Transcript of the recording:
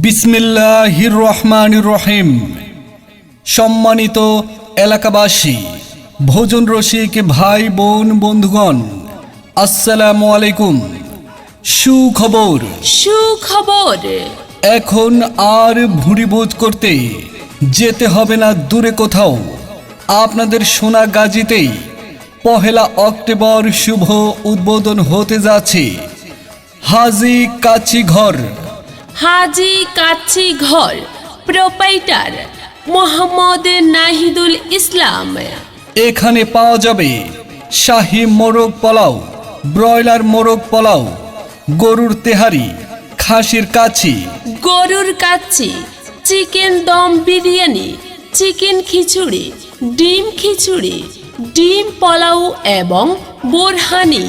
বিসমিল্লাহির রহমানির রহিম। সম্মানিত এলাকাবাসী, ভোজন রসিক ভাই বোন বন্ধুগণ, আসসালামু আলাইকুম। সুখবর, এখন আর ভুঁড়িভোজ করতে যেতে হবে না দূরে কোথাও। আপনাদের সোনাগাজীতেই 1 অক্টোবর শুভ উদ্বোধন হতে যাচ্ছে হাজী কাচ্চি ঘর প্রোপাইটার মোহাম্মদ নাহিদুল ইসলাম। এখানে পাওয়া যাবে শাহী মোরগ পোলাও, ব্রয়লার মোরগ পোলাও, গরুর তেহারি, খাসির কাচ্চি, চিকেন দম বিরিয়ানি, চিকেন খিচুড়ি, ডিম পোলাও এবং বোরহানি।